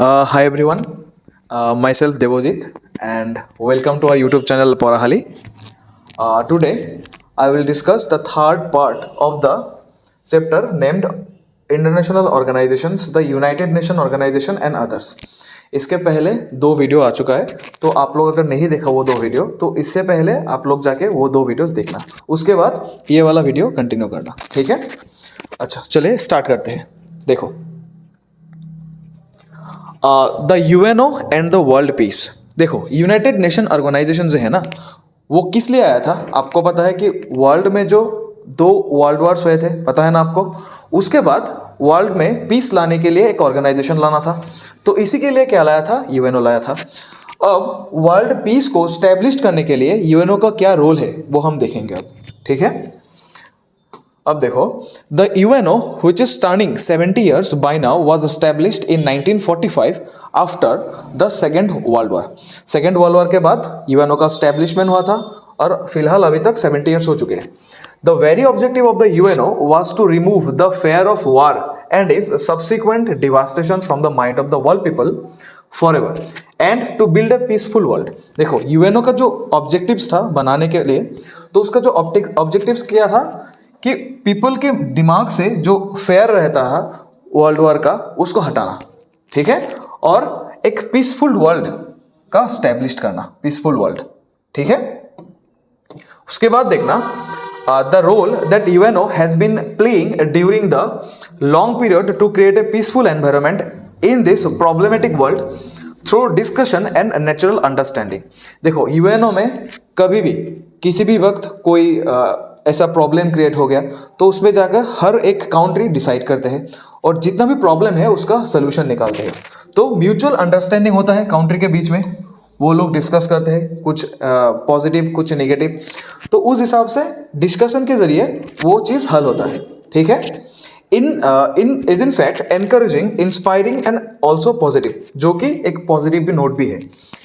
Hi everyone, myself Devojit and welcome to our YouTube channel Porahali. Today I will discuss the third part of the chapter named International Organizations, the United Nations Organization and Others. इसके पहले दो video आ चुका है, तो आप लोग अगर नहीं देखा वो दो वीडियो तो इससे पहले आप लोग जाके वो दो वीडियोस देखना, उसके बाद ये वाला वीडियो कंटिन्यू करना, ठीक है। अच्छा चलिए स्टार्ट करते हैं। देखो the UNO and the world peace. देखो यूनाइटेड नेशन ऑर्गेनाइजेशन जो है ना वो किस लिए आया था, आपको पता है कि वर्ल्ड में जो दो वर्ल्ड वॉर्स हुए थे, पता है ना आपको। उसके बाद वर्ल्ड में पीस लाने के लिए एक ऑर्गेनाइजेशन लाना था, तो इसी के लिए क्या लाया था, यूएनओ लाया था। अब वर्ल्ड पीस को स्टैब्लिश करने के लिए यूएनओ का क्या रोल है वो हम देखेंगे अब, ठीक है। अब देखो the UNO which is turning 70 years by now was established in 1945 after the second world war। Second world war के बाद यूएनओ का स्टैब्लिशमेंट हुआ था और फिलहाल अभी तक 70 ईयर्स हो चुके हैं। The very objective of the UNO was to remove the fear of war and its subsequent devastation from the mind of the world people forever and to build a peaceful world। देखो UNO का जो objectives था बनाने के लिए, तो उसका जो ऑब्जेक्टिव्स क्या था कि पीपल के दिमाग से जो फेयर रहता है वर्ल्ड वॉर का उसको हटाना, ठीक है, और एक पीसफुल वर्ल्ड का स्टैब्लिश करना, पीसफुल वर्ल्ड, ठीक है। उसके बाद देखना the role that UNO has been playing during the long period to create a peaceful environment in this problematic world through discussion and natural understanding. देखो यूएनओ में कभी भी किसी भी वक्त कोई ऐसा प्रॉब्लम क्रिएट हो गया तो उसमें जाकर हर एक कंट्री डिसाइड करते हैं और जितना भी प्रॉब्लम है उसका सोल्यूशन निकालते हैं। तो म्यूचुअल अंडरस्टैंडिंग होता है कंट्री के बीच में, वो लोग डिस्कस करते हैं, कुछ पॉजिटिव कुछ नेगेटिव, तो उस हिसाब से डिस्कशन के जरिए वो चीज़ हल होता है, ठीक है। In fact encouraging, inspiring and also positive, जो कि एक पॉजिटिव भी नोट भी है,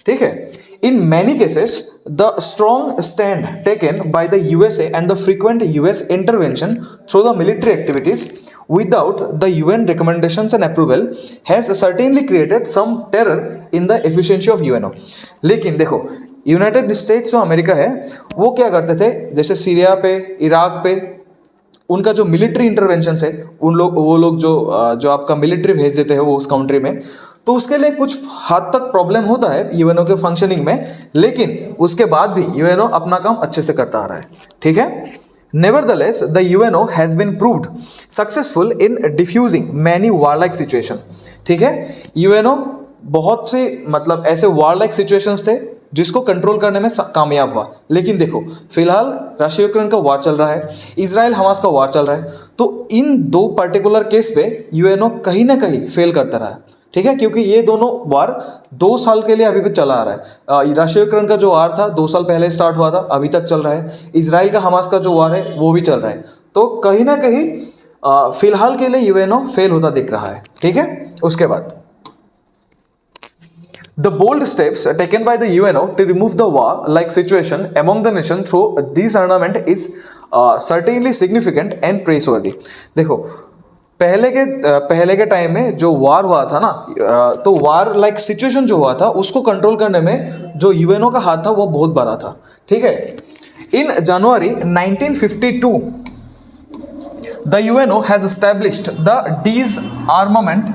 ठीक है। In many cases, the strong stand taken by the USA and the frequent US intervention through the military activities without the UN recommendations and approval has certainly created some terror in the efficiency of UNO। लेकिन देखो United states जो America है वो क्या करते थे, जैसे Syria पे, इराक पे उनका जो मिलिट्री इंटरवेंशन है, वो लोग जो आपका मिलिट्री भेज देते हैं वो उस कंट्री में, तो उसके लिए कुछ हद तक प्रॉब्लम होता है यूएनओ के फंक्शनिंग में, लेकिन उसके बाद भी यूएनओ अपना काम अच्छे से करता आ रहा है, ठीक है। Nevertheless the UNO has been proved successful in diffusing many warlike situation, ठीक है। यूएनओ बहुत से मतलब ऐसे वारलाइक सिचुएशंस थे जिसको कंट्रोल करने में कामयाब हुआ, लेकिन देखो फिलहाल रशिया यूक्रेन का वार चल रहा है, इजराइल हमास का वार चल रहा है, तो इन दो पर्टिकुलर केस पे यूएनओ कहीं ना कहीं फेल करता रहा, ठीक है, क्योंकि ये दोनों वार 2 साल के लिए अभी भी चला आ रहा है। रशिया यूक्रेन का जो वार था 2 साल पहले स्टार्ट हुआ था, अभी तक चल रहा है। इजराइल का हमास का जो वार है वो भी चल रहा है, तो कहीं ना कहीं फिलहाल के लिए यूएनओ फेल होता दिख रहा है, ठीक है। उसके बाद The bold steps taken by the UNO to remove the war-like situation among the nation through disarmament is certainly significant and praiseworthy। देखो पहले के टाइम में जो वार हुआ था ना, तो वार लाइक सिचुएशन जो हुआ था उसको कंट्रोल करने में जो यूएनओ का हाथ था वो बहुत बड़ा था, ठीक है। इन जनवरी 1952 the UNO has established the डिसआर्मामेंट।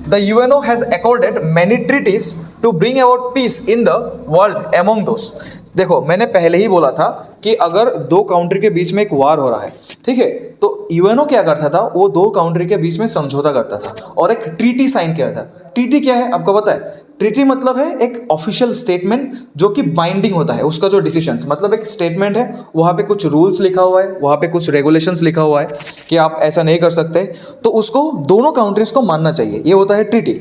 The UNO has accorded many treaties to bring about peace in the world among those। देखो मैंने पहले ही बोला था कि अगर दो कंट्री के बीच में एक वार हो रहा है, ठीक है, तो यूएनओ क्या करता था, वो दो कंट्री के बीच में समझौता करता था और एक ट्रीटी साइन किया था। ट्रीटी क्या है आपको पता है? ट्रीटी मतलब है एक ऑफिशियल स्टेटमेंट जो कि बाइंडिंग होता है, उसका जो डिसीजंस मतलब एक स्टेटमेंट है, वहाँ पे कुछ रूल्स लिखा हुआ है, वहाँ पे कुछ रेगुलेशंस लिखा हुआ है कि आप ऐसा नहीं कर सकते, तो उसको दोनों कंट्रीज को मानना चाहिए, ये होता है ट्रीटी।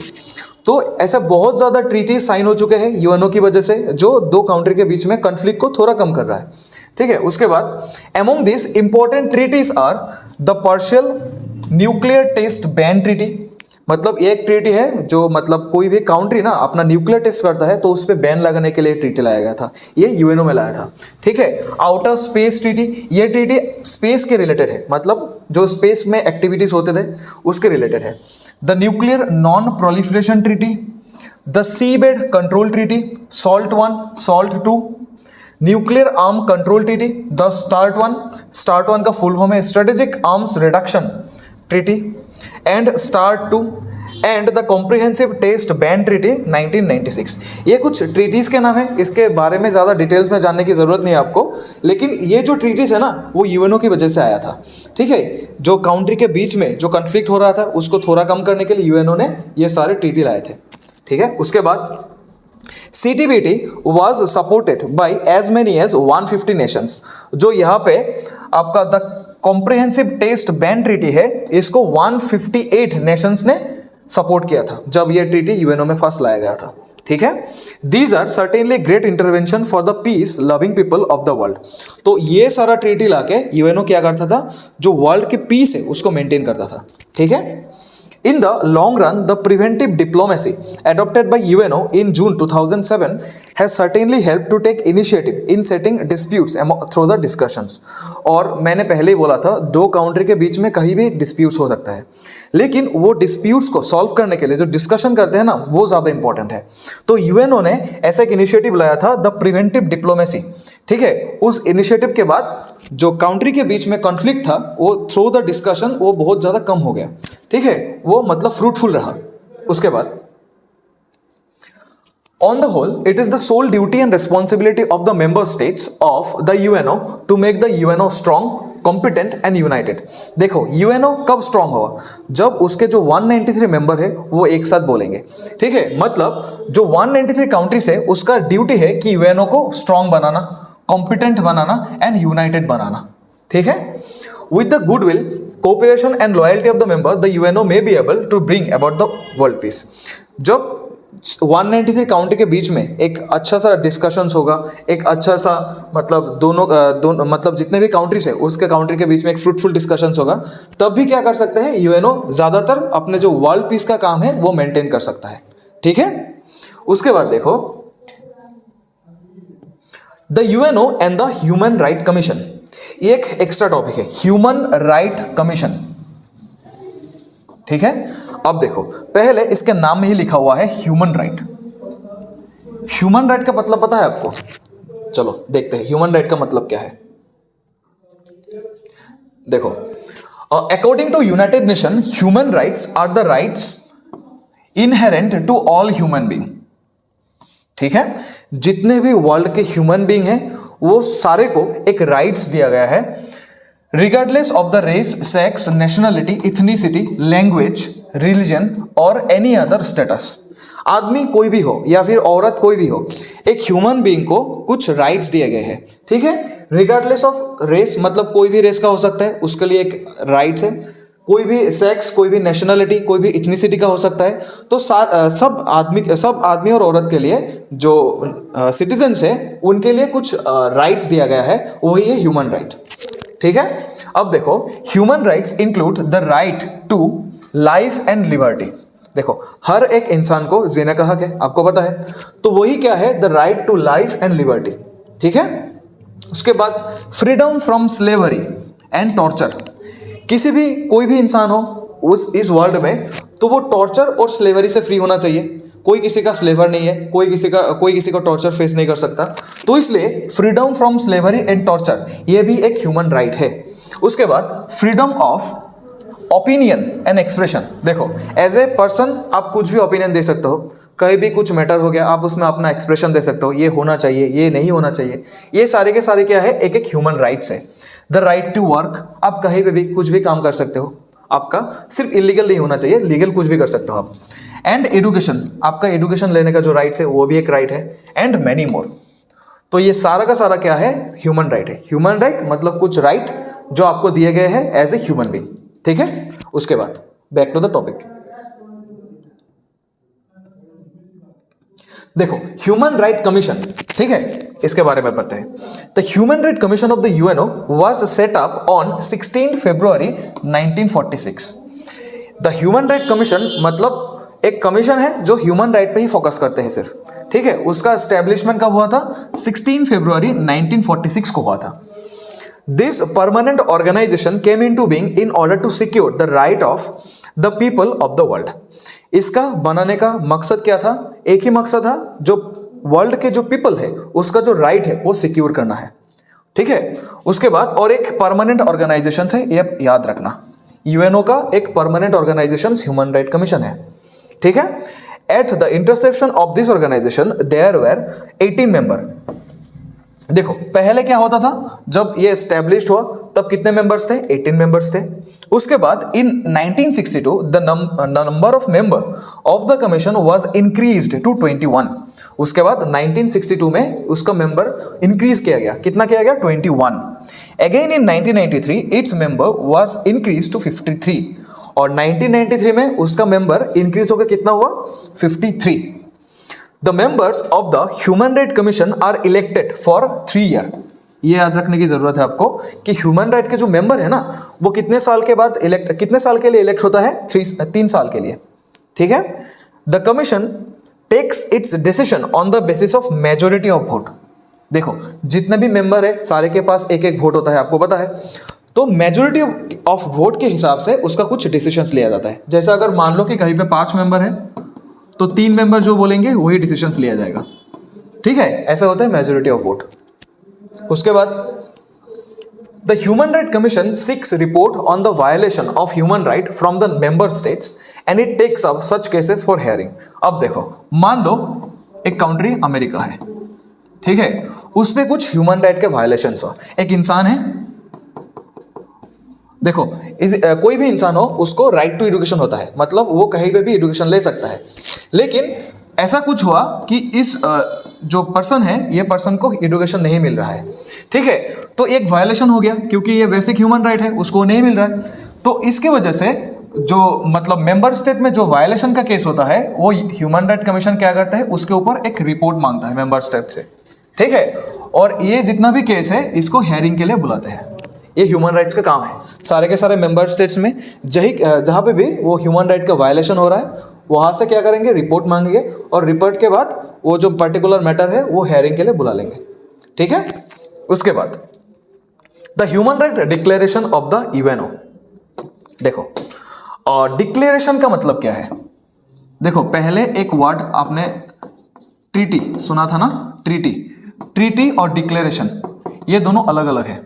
तो ऐसा बहुत ज़्यादा ट्रीटी साइन हो चुके हैं यूएनओ की वजह से, जो दो कंट्री के बीच में कन्फ्लिक्ट को थोड़ा कम कर रहा है, ठीक है। उसके बाद among this important treaties are the partial nuclear test ban treaty. मतलब ये एक ट्रीटी है जो मतलब कोई भी कंट्री ना अपना न्यूक्लियर टेस्ट करता है तो उस पर बैन लगाने के लिए ट्रीटी लाया गया था, ये यूएनओ में लाया था, ठीक है। आउटर स्पेस ट्रीटी, ये ट्रीटी स्पेस के रिलेटेड है, मतलब जो स्पेस में एक्टिविटीज होते थे उसके रिलेटेड है। The nuclear non proliferation treaty, the seabed control treaty, SALT 1, SALT 2, nuclear arm control treaty, the START 1 का फुल फॉर्म है strategic arms reduction treaty, and START 2 and the comprehensive test ban treaty 1996। ये कुछ treaties के नाम है, इसके बारे में ज़्यादा डिटेल्स में जानने की ज़रूरत नहीं है आपको, लेकिन ये जो ट्रीटीज है ना वो यूएनओ की वजह से आया था। ठीक है, जो काउंट्री के बीच में जो कन्फ्लिक्ट हो रहा था उसको थोड़ा कम करने के लिए यूएनओ ने ये सारे ट्रीटी लाए थे। ठीक है, उसके बाद CTBT was supported by as many as 150 nations। जो यहाँ पे आपका the comprehensive test ban treaty है, इसको 158 नेशंस ने सपोर्ट किया था जब ये ट्रीटी यूएनओ में फर्स्ट लाया गया था। ठीक है, these are certainly great intervention for the peace loving people of the world. तो ये सारा ट्रीटी लाके यूएनओ क्या करता था, जो वर्ल्ड की पीस है उसको मेंटेन करता था। ठीक है, in the long run, the preventive diplomacy adopted by UNO in June 2007 has certainly helped to take initiative in setting disputes through the discussions। और मैंने पहले ही बोला था दो काउंट्री के बीच में कहीं भी डिस्प्यूट्स हो सकता है, लेकिन वो डिस्प्यूट्स को सॉल्व करने के लिए जो डिस्कशन करते हैं ना वो ज़्यादा इंपॉर्टेंट है। तो यूएनओ ने ऐसा एक इनिशिएटिव लाया था, द प्रिवेंटिव डिप्लोमेसी। ठीक है, उस इनिशिएटिव के बाद जो काउंट्री के बीच में कॉन्फ्लिक्ट था वो थ्रू द डिस्कशन वो बहुत ज़्यादा कम हो गया। ठीक है, वो मतलब फ्रूटफुल रहा। उसके बाद On the whole, it is the sole duty and responsibility of the member states of the UNO to make the UNO strong, competent and united। देखो UNO कब स्ट्रांग हुआ, जब उसके जो 193 मेंबर है वो एक साथ बोलेंगे। ठीक है, मतलब जो 193 कंट्रीज है उसका ड्यूटी है कि UNO को स्ट्रांग बनाना, कॉम्पिटेंट बनाना एंड यूनाइटेड बनाना। ठीक है, with the goodwill, cooperation and loyalty of the member, the UNO may be able to bring about the world peace। जब 193 काउंट्री के बीच में एक अच्छा सा डिस्कशंस होगा, एक अच्छा सा मतलब दोनों मतलब जितने भी काउंट्रीज है उसके काउंट्री के बीच में एक फ्रूटफुल डिस्कशंस होगा, तब भी क्या कर सकते हैं यूएनओ ज़्यादातर अपने जो वर्ल्ड पीस का काम है वो मेंटेन कर सकता है। ठीक है, उसके बाद देखो the UNO and the human right commission. ये एक एक्स्ट्रा टॉपिक है, ह्यूमन राइट कमीशन। ठीक है, अब देखो पहले इसके नाम में ही लिखा हुआ है ह्यूमन राइट। ह्यूमन राइट का मतलब पता है आपको? चलो देखते हैं ह्यूमन राइट का मतलब क्या है। देखो, according to United Nation, human rights are the rights inherent to all human being. ठीक है, जितने भी वर्ल्ड के ह्यूमन बीइंग हैं वो सारे को एक राइट्स दिया गया है, regardless of the race, sex, nationality, ethnicity, language, religion और एनी अदर स्टेटस। आदमी कोई भी हो या फिर औरत कोई भी हो, एक ह्यूमन बीइंग को कुछ राइट्स दिए गए हैं। ठीक है, रिगार्डलेस ऑफ रेस मतलब कोई भी रेस का हो सकता है, उसके लिए एक राइट्स है। कोई भी सेक्स, कोई भी नेशनलिटी, कोई भी इथनिसिटी का हो सकता है। तो सब आदमी और औरत के लिए जो सिटीजन्स है उनके लिए कुछ राइट्स दिया गया है, वही है ह्यूमन राइट। ठीक है, अब देखो human rights include the right to life and liberty. देखो हर एक इंसान को जीने का हक है, आपको पता है, तो वही क्या है, the right to life and liberty. ठीक है, उसके बाद freedom from slavery and torture. किसी भी कोई भी इंसान हो इस वर्ल्ड में तो वो टॉर्चर और स्लेवरी से फ्री होना चाहिए। कोई किसी का स्लेवर नहीं है, कोई किसी को टॉर्चर फेस नहीं कर सकता। तो इसलिए freedom from slavery and torture ये भी एक ह्यूमन राइट है। उसके बाद freedom of opinion and expression. देखो एज ए पर्सन आप कुछ भी ओपिनियन दे सकते हो, कहीं भी कुछ मैटर हो गया आप उसमें अपना एक्सप्रेशन दे सकते हो, ये होना चाहिए, ये नहीं होना चाहिए। ये सारे के सारे क्या है, एक एक ह्यूमन राइट्स है। द राइट टू वर्क, आप कहीं पे भी कुछ भी काम कर सकते हो, आपका सिर्फ इलीगल नहीं होना चाहिए, लीगल कुछ भी कर सकते हो आप। एंड एजुकेशन, आपका एजुकेशन लेने का जो राइट्स है वो भी एक राइट है। And many more. तो ये सारा का सारा क्या है, ह्यूमन राइट है। ह्यूमन राइट मतलब कुछ राइट जो आपको दिए गए हैं एज ए ह्यूमन बीइंग। ठीक है, उसके बाद बैक टू द टॉपिक। देखो ह्यूमन राइट कमीशन, ठीक है, इसके बारे में पढ़ते हैं। The human right commission of the UNO was set up on 16 February 1946। The human right commission मतलब एक कमीशन है जो ह्यूमन राइट पे ही फोकस करते हैं सिर्फ। ठीक है, उसका एस्टेब्लिशमेंट कब हुआ था, 16 फरवरी 1946 को हुआ था। This permanent organization came into being in order to secure the right of the people of the world. इसका बनाने का मकसद क्या था? एक ही मकसद था, जो वर्ल्ड के जो पीपल है उसका जो राइट है वो सिक्योर करना है। ठीक है, उसके बाद और एक परमानेंट ऑर्गेनाइजेशन है, ये याद रखना, यूएनओ का एक permanent organisation human right commission है। ठीक है, at the interception of this organisation there were 18 member. देखो पहले क्या होता था, जब ये एस्टेब्लिश्ड हुआ तब कितने मेंबर्स थे? 18 मेंबर्स थे। उसके बाद in 1962 the number of member of the commission was increased to 21। उसके बाद 1962 में उसका मेंबर इंक्रीज किया गया, कितना किया गया? 21। Again in 1993 its member was increase to 53 और 1993 में उसका मेंबर इंक्रीज होकर कितना हुआ? 53। The members of the human right commission are elected for 3 year. ये याद रखने की जरूरत है आपको कि ह्यूमन राइट के जो मेंबर है ना वो कितने साल के बाद कितने साल के लिए इलेक्ट होता है? 3 साल के लिए। ठीक है, the commission takes its decision on the basis of majority of vote. देखो जितने भी मेंबर है सारे के पास एक एक वोट होता है, आपको पता है, तो मेजोरिटी ऑफ वोट के हिसाब से उसका कुछ डिसीजंस लिया जाता है। जैसा अगर मान लो कि कहीं पे 5 मेंबर है तो 3 मेंबर जो बोलेंगे वही डिसीजंस लिया जाएगा। ठीक है, ऐसा होता है मेजोरिटी ऑफ वोट। उसके बाद the human right commission seeks report on the violation of human right from the member states and it takes up such cases for hearing. अब देखो मान लो एक कंट्री अमेरिका है, ठीक है, उस पे कुछ ह्यूमन राइट के वायलेशन हो। एक इंसान है, देखो कोई भी इंसान हो उसको राइट टू एजुकेशन होता है, मतलब वो कहीं पे भी एजुकेशन ले सकता है। लेकिन ऐसा कुछ हुआ कि इस जो पर्सन है ये पर्सन को एजुकेशन नहीं मिल रहा है। ठीक है, तो एक वायलेशन हो गया क्योंकि ये बेसिक ह्यूमन राइट है, उसको नहीं मिल रहा है। तो इसके वजह से जो मतलब मेंबर स्टेट में जो वायलेशन का केस होता है वो ह्यूमन राइट कमीशन क्या करता है, उसके ऊपर एक रिपोर्ट मांगता है मेंबर स्टेट से। ठीक है, और ये जितना भी केस है इसको हेयरिंग के लिए बुलाते हैं। ये ह्यूमन राइट्स का काम है। सारे के सारे मेंबर स्टेट्स में जहाँ पे भी वो ह्यूमन राइट का वायलेशन हो रहा है वहाँ से क्या करेंगे, रिपोर्ट मांगेंगे और रिपोर्ट के बाद वो जो पर्टिकुलर मैटर है वो हेयरिंग के लिए बुला लेंगे। ठीक है, उसके बाद the human right declaration of the UNO. देखो और डिक्लेरेशन का मतलब क्या है? देखो पहले एक वर्ड आपने ट्रीटी सुना था ना, ट्रीटी और डिक्लेरेशन ये दोनों अलग अलग है।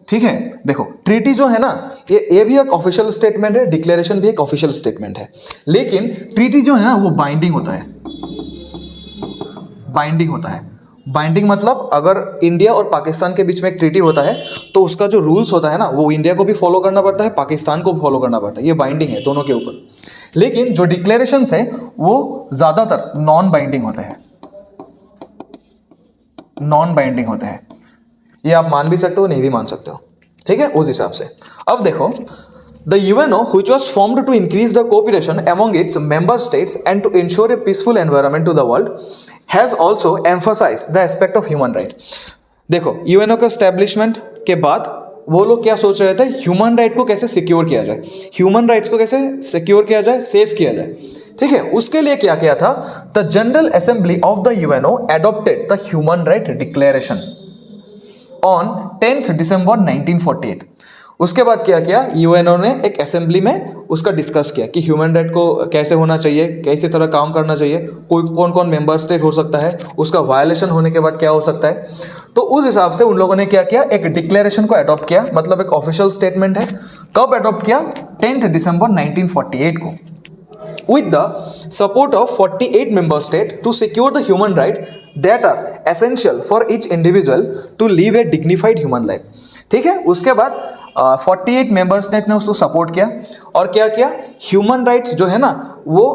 ठीक है, देखो ट्रीटी जो है ना ये भी एक ऑफिशियल स्टेटमेंट है, डिक्लेरेशन भी एक ऑफिशियल स्टेटमेंट है। लेकिन ट्रीटी जो है ना वो बाइंडिंग होता है। बाइंडिंग मतलब अगर इंडिया और पाकिस्तान के बीच में एक ट्रीटी होता है तो उसका जो रूल्स होता है ना वो इंडिया को भी फॉलो करना पड़ता है, पाकिस्तान को भी फॉलो करना पड़ता है। ये बाइंडिंग है दोनों के ऊपर। लेकिन जो डिक्लेरेशंस है वो ज्यादातर नॉन बाइंडिंग होते हैं। ये आप मान भी सकते हो, नहीं भी मान सकते हो। ठीक है, उस हिसाब से अब देखो the UNO which was formed to ensure the cooperation among its member states and to ensure a peaceful environment to the world has also emphasised the aspect of human right. देखो यूएनओ का establishment के बाद वो लोग क्या सोच रहे थे, ह्यूमन राइट को कैसे सिक्योर किया जाए, ह्यूमन राइट्स को कैसे सिक्योर किया जाए, सेफ किया जाए। ठीक है, उसके लिए क्या किया था, the general assembly of the UNO adopted the human right declaration on 10th December 1948। उसके बाद क्या किया, यूएनओ ने एक असेंबली में उसका डिस्कस किया कि ह्यूमन राइट को कैसे होना चाहिए, कैसे तरह काम करना चाहिए, कौन कौन मेंबर स्टेट हो सकता है, उसका वायलेशन होने के बाद क्या हो सकता है। तो उस हिसाब से उन लोगों ने क्या किया, एक डिक्लेरेशन को अडॉप्ट किया, मतलब एक ऑफिशियल स्टेटमेंट है। कब अडॉप्ट किया? 10th December 1948 को, with the support of 48 member states to secure the human rights that are essential for each individual to live a dignified human life। ठीक है, उसके बाद 48 मेंबर स्टेट ने उसको सपोर्ट किया और क्या किया, ह्यूमन राइट्स जो है ना वो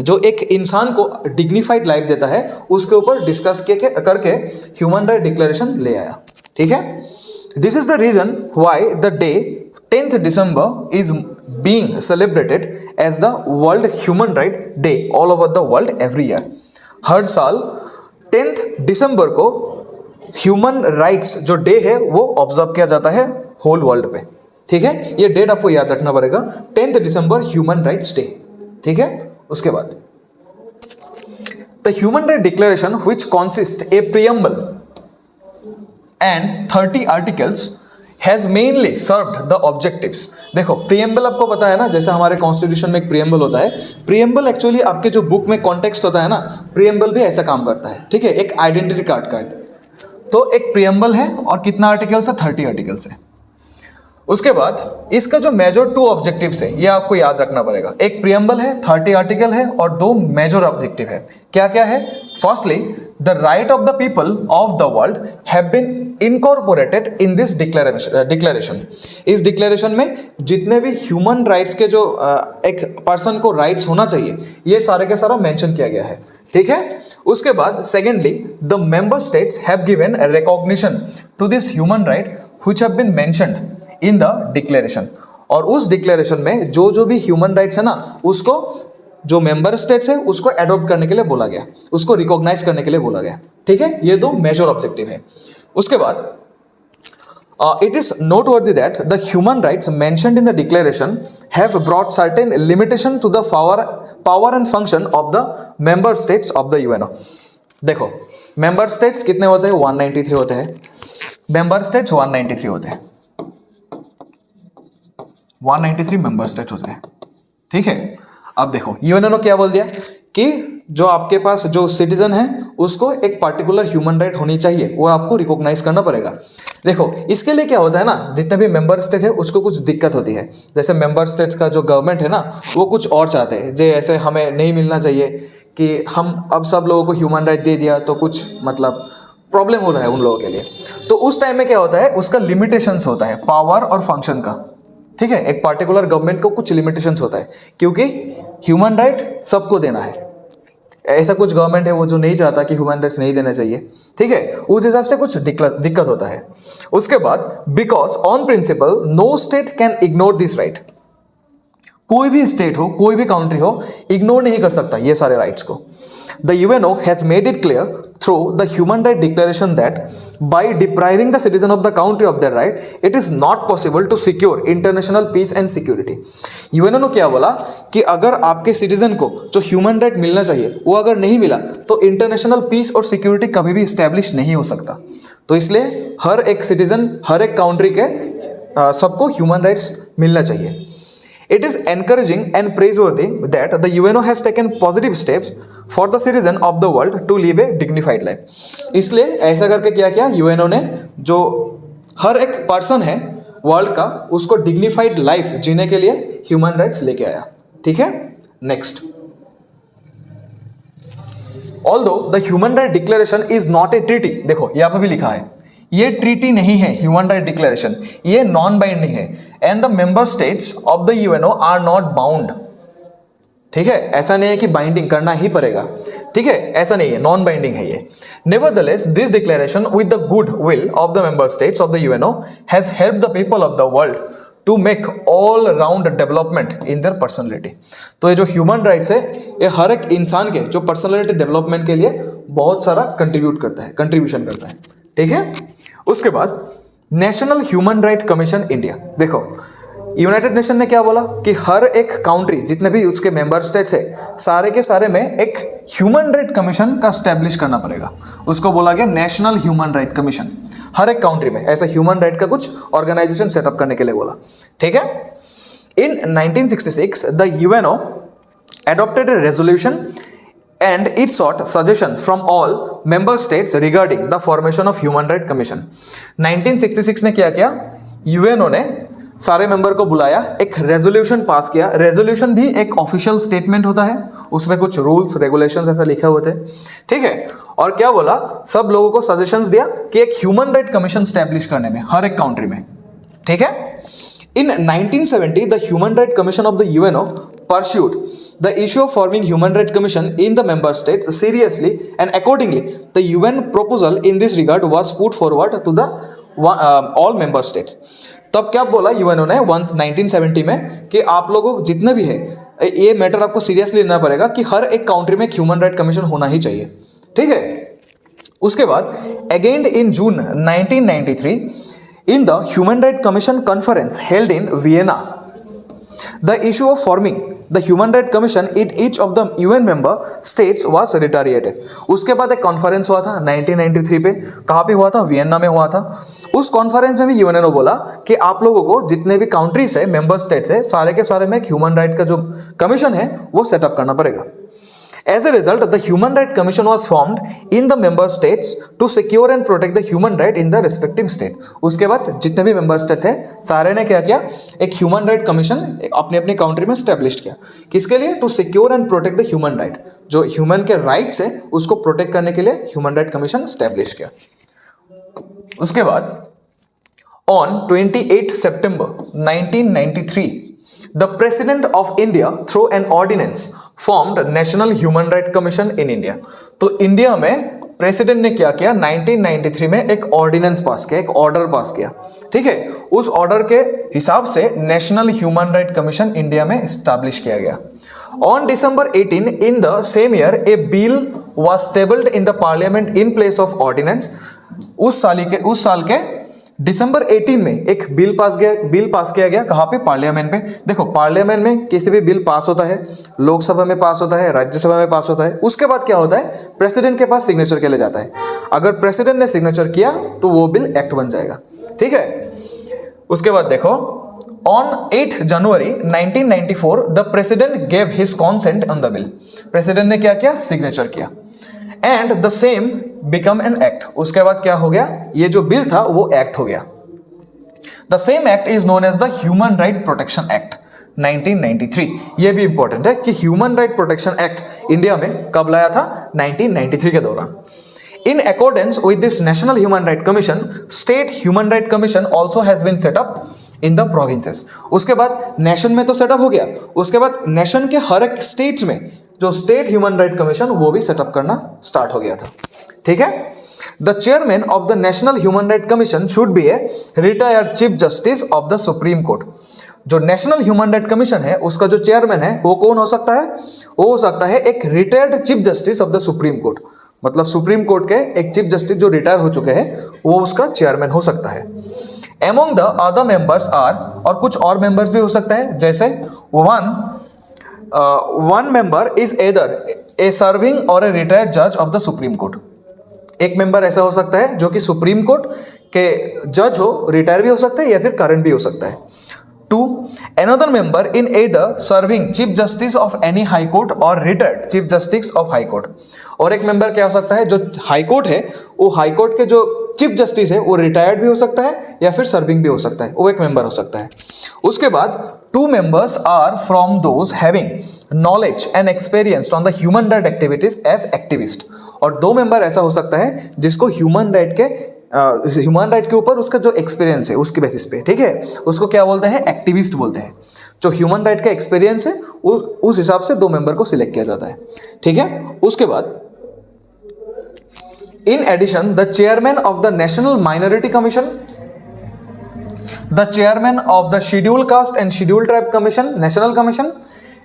जो एक इंसान को डिग्निफाइड लाइफ देता है उसके ऊपर डिस्कस करके ह्यूमन राइट डिक्लेरेशन ले आया। ठीक है, this is the reason why the day 10th December is being celebrated as the World Human Right Day all over the world every year। हर साल 10th December को ह्यूमन राइट्स जो day है वो observe किया जाता है होल वर्ल्ड पे। ठीक है, ये डेट आपको याद रखना पड़ेगा, 10th December human rights day. ठीक है, उसके बाद the human right declaration which consist A preamble and 30 articles has mainly served the objectives. देखो प्रियम्बल आपको पता है ना, जैसे हमारे कॉन्स्टिट्यूशन में एक प्रियम्बल होता है, प्रियम्बल एक्चुअली आपके जो बुक में कॉन्टेक्स्ट होता है ना, प्रियम्बल भी ऐसा काम करता है, ठीक है, एक आइडेंटिटी कार्ड का है। तो एक प्रियम्बल है और कितना आर्टिकल्स है, 30 आर्टिकल्स है। उसके बाद इसका जो मेजर 2 ऑब्जेक्टिव्स है ये आपको याद रखना पड़ेगा। एक प्रियम्बल है, 30 आर्टिकल है और 2 मेजर ऑब्जेक्टिव है। क्या क्या है? Firstly the right of the people of the world have been incorporated in this declaration. इस डिक्लेरेशन में जितने भी ह्यूमन राइट्स के जो एक पर्सन को राइट्स होना चाहिए, ये सारे के सारा मेंशन किया गया है, ठीक है। उसके बाद secondly the member states have given recognition to this human right which have been mentioned in the declaration. और उस डिक्लेरेशन में जो जो भी ह्यूमन राइट्स है ना, उसको जो मेंबर स्टेट्स है उसको एडॉप्ट करने के लिए बोला गया, उसको रिकॉग्नाइज करने के लिए बोला गया, ठीक है। ये 2 मेजर ऑब्जेक्टिव है। उसके बाद it is noteworthy that the human rights mentioned in the declaration have brought certain limitation to the power and function of the member states of the UNO। देखो मेंबर स्टेट्स कितने होते हैं? 193 होते हैं। Member states 193 होते हैं, 193 member state होते हैं, ठीक है। अब देखो यूएनओ ने क्या बोल दिया कि जो आपके पास जो सिटीजन है उसको एक पर्टिकुलर ह्यूमन राइट होनी चाहिए, वो आपको रिकॉग्नाइज करना पड़ेगा। देखो इसके लिए क्या होता है ना, जितने भी मेंबर स्टेट है उसको कुछ दिक्कत होती है। जैसे मेंबर स्टेट्स का जो गवर्नमेंट है ना, वो कुछ और चाहते हैं, जैसे हमें नहीं मिलना चाहिए कि हम अब सब लोगों को ह्यूमन राइट दे दिया तो कुछ मतलब प्रॉब्लम हो रहा है उन लोगों के लिए। तो उस टाइम में क्या होता है, उसका लिमिटेशंस होता है पावर और फंक्शन का, ठीक है। एक पर्टिकुलर गवर्नमेंट को कुछ लिमिटेशंस होता है, क्योंकि ह्यूमन राइट सबको देना है। ऐसा कुछ गवर्नमेंट है वो जो नहीं चाहता कि ह्यूमन राइट्स नहीं देने चाहिए, ठीक है, उस हिसाब से कुछ दिक्कत होता है। उसके बाद because on principle no state can ignore this right. कोई भी स्टेट हो, कोई भी कंट्री हो, इग्नोर नहीं कर सकता ये सारे राइट्स को। The UNO has made it clear through the Human Rights Declaration that by depriving the citizen of the country of their right, it is not possible to secure international peace and security। UNO ने क्या बोला कि अगर आपके citizen को जो human right मिलना चाहिए वो अगर नहीं मिला तो इंटरनेशनल पीस और सिक्योरिटी कभी भी स्टैब्लिश नहीं हो सकता। तो इसलिए हर एक सिटीजन, हर एक कंट्री के सबको ह्यूमन राइट्स मिलना चाहिए। It is encouraging and praiseworthy that the UNO has taken positive steps for the citizen of the world to live a dignified life। इसलिए ऐसा करके क्या किया यूएनओ ने, जो हर एक पर्सन है वर्ल्ड का, उसको डिग्निफाइड लाइफ जीने के लिए ह्यूमन राइट्स लेके आया, ठीक है। Next, although the human right declaration is not a treaty. देखो यहाँ पे भी लिखा है ये ट्रीटी नहीं है, ह्यूमन राइट डिक्लेरेशन ये नॉन बाइंडिंग है, and the member states of the UNO are not bound, ठीक है। ऐसा नहीं है कि बाइंडिंग करना ही पड़ेगा, ठीक है, ऐसा नहीं है, नॉन बाइंडिंग है ये। Nevertheless this declaration with the good will of the member states of the UNO has helped the people of the world to make all round development in their personality. तो ये जो human rights है ये हर एक इंसान के जो personality development के लिए बहुत सारा कंट्रीब्यूशन करता है, ठीक है। उसके बाद national human right commission India. देखो यूनाइटेड नेशन ने क्या बोला कि हर एक कंट्री जितने भी उसके मेंबर स्टेट्स है सारे के सारे में एक ह्यूमन राइट कमीशन का स्टैब्लिश करना पड़ेगा। उसको बोला गया नेशनल ह्यूमन राइट कमीशन। हर एक कंट्री में ऐसा ह्यूमन राइट का कुछ ऑर्गेनाइजेशन सेटअप करने के लिए बोला, ठीक है। इन 1966 the UNO adopted a resolution and it sought suggestions from all member states regarding the formation of human right commission। 1966 ने क्या किया, यूएनओ ने सारे मेंबर को बुलाया, एक रेजोल्यूशन पास किया। रेजोल्यूशन भी एक ऑफिशियल स्टेटमेंट होता है, उसमें कुछ रूल्स रेगुलेशंस ऐसा लिखे होते हैं, ठीक है। और क्या बोला, सब लोगों को सजेशंस दिया कि एक ह्यूमन राइट कमीशन स्टैब्लिश करने में हर एक कंट्री में, ठीक है। In 1970, the Human Rights Commission of the UNO pursued the issue of forming Human Rights Commission in the member states seriously, and accordingly, the UN proposal in this regard was put forward to the all member states। तब क्या बोला UNO ने 1970 में कि आप लोगों जितने भी है ये मैटर आपको सीरियसली लेना पड़ेगा कि हर एक कंट्री में ह्यूमन राइट कमीशन होना ही चाहिए, ठीक है। उसके बाद again in June 1993 in the Human Rights Commission conference held in Vienna, the issue of forming the human right commission in each of the UN member states was reiterated. उसके बाद एक conference हुआ था 1993 पे, कहाँ पे हुआ था? वियना में हुआ था। उस कॉन्फ्रेंस में भी यूएन ने बोला कि आप लोगों को जितने भी कंट्रीज है, मेंबर स्टेट्स है, सारे के सारे में एक ह्यूमन राइट का जो कमीशन है वो सेटअप करना पड़ेगा। As a result, the Human Rights Commission was formed in the member states to secure and protect the human right in the respective state. उसके बाद जितने भी मेंबर स्टेट थे सारे ने क्या किया? एक ह्यूमन राइट कमीशन अपने अपने कंट्री में स्टैब्लिश किया। किसके लिए? To secure and protect the human right. जो ह्यूमन के राइट्स है उसको प्रोटेक्ट करने के लिए ह्यूमन राइट कमीशन स्टैब्लिश किया। उसके बाद on 28 September 1993 the President of India through an ordinance formed National Human Rights Commission in India। तो इंडिया में प्रेसिडेंट ने क्या किया? 1993 में एक ऑर्डिनेंस पास किया, एक ऑर्डर पास किया, ठीक है। उस ऑर्डर के हिसाब से national human right commission India में स्टैब्लिश किया गया। On December 18 in the same year a bill was tabled in the parliament in place of ordinance। उस साल के दिसंबर 18 में एक बिल पास किया गया। कहाँ पे? पार्लियामेंट पे। देखो पार्लियामेंट में किसी भी बिल पास होता है, लोकसभा में पास होता है, राज्यसभा में पास होता है, उसके बाद क्या होता है? प्रेसिडेंट के पास सिग्नेचर के लिए जाता है। अगर प्रेसिडेंट ने सिग्नेचर किया तो वो बिल एक्ट बन जाएगा, ठीक है। उसके बाद देखो on 8 January 1994 the president gave his consent on the bill. President ने क्या किया? सिग्नेचर किया and the same become an act. उसके बाद क्या हो गया? ये जो बिल था वो एक्ट हो गया। The same act is known as the human right protection act 1993। ये भी इंपॉर्टेंट है कि human right protection act India में कब लाया था? 1993 के दौरान। In accordance with this National Human Rights Commission, State Human Rights Commission also has been set up in the provinces। उसके बाद नेशन में तो सेटअप हो गया, उसके बाद नेशन के हर एक स्टेट्स में जो स्टेट ह्यूमन राइट कमीशन वो भी सेटअप करना स्टार्ट हो गया था, ठीक है। The chairman of the national human right commission should be a retired chief justice of the supreme court. जो नेशनल ह्यूमन राइट कमीशन है उसका जो चेयरमैन है वो कौन हो सकता है? वो हो सकता है एक retired chief justice of the supreme court. मतलब सुप्रीम कोर्ट के एक चीफ जस्टिस जो रिटायर हो चुके हैं वो उसका चेयरमैन हो सकता है। Among the other members are, और कुछ और मेंबर्स भी हो सकते हैं, जैसे one member is either a serving or a retired जज ऑफ द सुप्रीम कोर्ट। एक मेंबर ऐसा हो सकता है जो कि सुप्रीम कोर्ट के जज हो, रिटायर भी हो सकता है या फिर करंट भी हो सकता है। 2. Another member in either serving chief justice of any high court or retired chief justice of high court। और एक मेंबर क्या हो सकता है? जो हाई कोर्ट है वो हाई कोर्ट के जो चीफ जस्टिस है वो रिटायर्ड भी हो सकता है या फिर सर्विंग भी हो सकता है, वो एक मेंबर हो सकता है। उसके बाद 2 members are from those having knowledge and experience on the human right activities as activist। और 2 मेंबर ऐसा हो सकता है जिसको ह्यूमन राइट के ऊपर उसका जो एक्सपीरियंस है उसके बेसिस पे, ठीक है, उसको क्या बोलते हैं? एक्टिविस्ट बोलते हैं। जो ह्यूमन राइट का एक्सपीरियंस है उस हिसाब से 2 मेंबर को सिलेक्ट किया जाता है, ठीक है। उसके बाद in addition the chairman of the national minority commission, the chairman of the schedule caste and schedule tribe commission national commission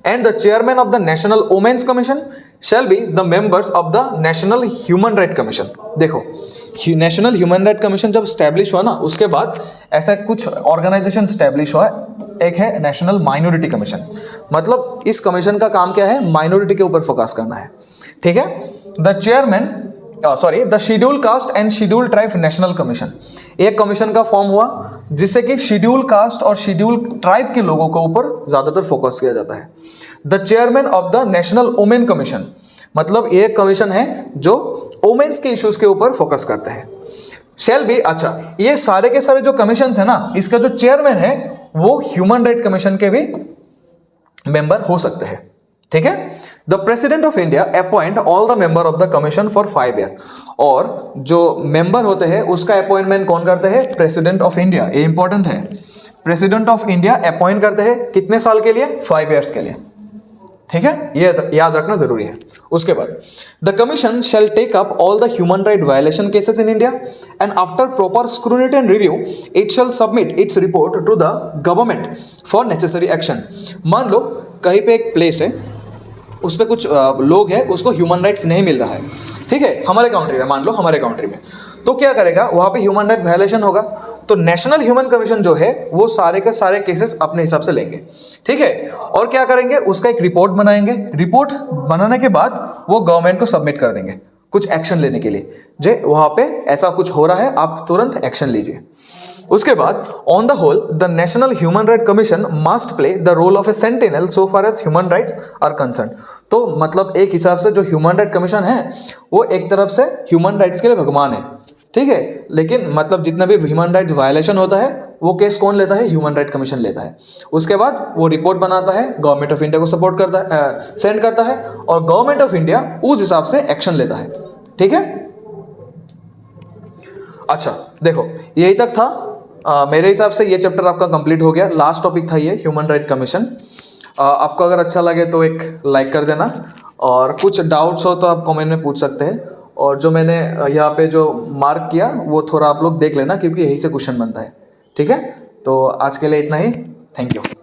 and the chairman of the National Women's Commission shall be the members of the National Human Rights Commission। देखो national human right commission जब establish हुआ ना उसके बाद ऐसा कुछ organisation establish हुआ, एक है नेशनल माइनॉरिटी कमीशन। मतलब इस कमीशन का काम क्या है? माइनॉरिटी के ऊपर फोकस करना है, ठीक है। The chairman the schedule caste and schedule tribe national commission, एक कमीशन का फॉर्म हुआ जिससे कि शेड्यूल कास्ट और शेड्यूल ट्राइब के लोगों के ऊपर ज्यादातर फोकस किया जाता है। The chairman of the national women commission, मतलब ये कमीशन है जो वुमेन्स के इश्यूज के ऊपर फोकस करता है। शैल बी, अच्छा ये सारे के सारे जो कमीशन है ना, इसका जो चेयरमैन है वो ह्यूमन राइट कमीशन के भी मेंबर हो सकते हैं, ठीक है। The president of India appoint all the member of the commission for 5 year. और जो मेंबर होते हैं उसका अपॉइंटमेंट कौन करते हैं? President of India. ये इंपॉर्टेंट है, प्रेसिडेंट ऑफ इंडिया अपॉइंट करते हैं कितने साल के लिए? 5 ईयर्स के लिए, ठीक है, ये याद रखना जरूरी है। उसके बाद the commission shall take up all the human right violation cases in India and after proper scrutiny and review it shall submit its report to the government for necessary action. मान लो कहीं पे एक प्लेस है, उस पर कुछ लोग हैं, उसको ह्यूमन राइट्स नहीं मिल रहा है, ठीक है, हमारे कंट्री में, मान लो हमारे कंट्री में, तो क्या करेगा, वहाँ पे ह्यूमन राइट वायलेशन होगा, तो नेशनल ह्यूमन कमीशन जो है वो सारे के सारे केसेस अपने हिसाब से लेंगे, ठीक है। और क्या करेंगे, उसका एक रिपोर्ट बनाएंगे, रिपोर्ट बनाने के बाद वो गवर्नमेंट को सबमिट कर देंगे कुछ एक्शन लेने के लिए, जे वहाँ पे ऐसा कुछ हो रहा है, आप तुरंत एक्शन लीजिए। उसके बाद on the whole the national human right commission must play the role of a sentinel so far as human rights are concern. तो मतलब एक हिसाब से जो ह्यूमन राइट कमीशन है वो एक तरफ से ह्यूमन राइट्स के लिए भगवान है, ठीक है, लेकिन मतलब जितना भी ह्यूमन राइट्स वायलेशन होता है वो केस कौन लेता है, ह्यूमन राइट कमीशन लेता है। उसके बाद वो रिपोर्ट बनाता है, गवर्नमेंट ऑफ इंडिया को सपोर्ट करता है, सेंड करता है, और गवर्नमेंट ऑफ इंडिया उस हिसाब से एक्शन लेता है, ठीक है। अच्छा देखो, यही तक था। मेरे हिसाब से ये चैप्टर आपका कंप्लीट हो गया। लास्ट टॉपिक था ये ह्यूमन राइट कमीशन। आपको अगर अच्छा लगे तो एक लाइक कर देना, और कुछ डाउट्स हो तो आप कमेंट में पूछ सकते हैं, और जो मैंने यहाँ पे जो मार्क किया वो थोड़ा आप लोग देख लेना, क्योंकि यही से क्वेश्चन बनता है, ठीक है। तो आज के लिए इतना ही, थैंक यू।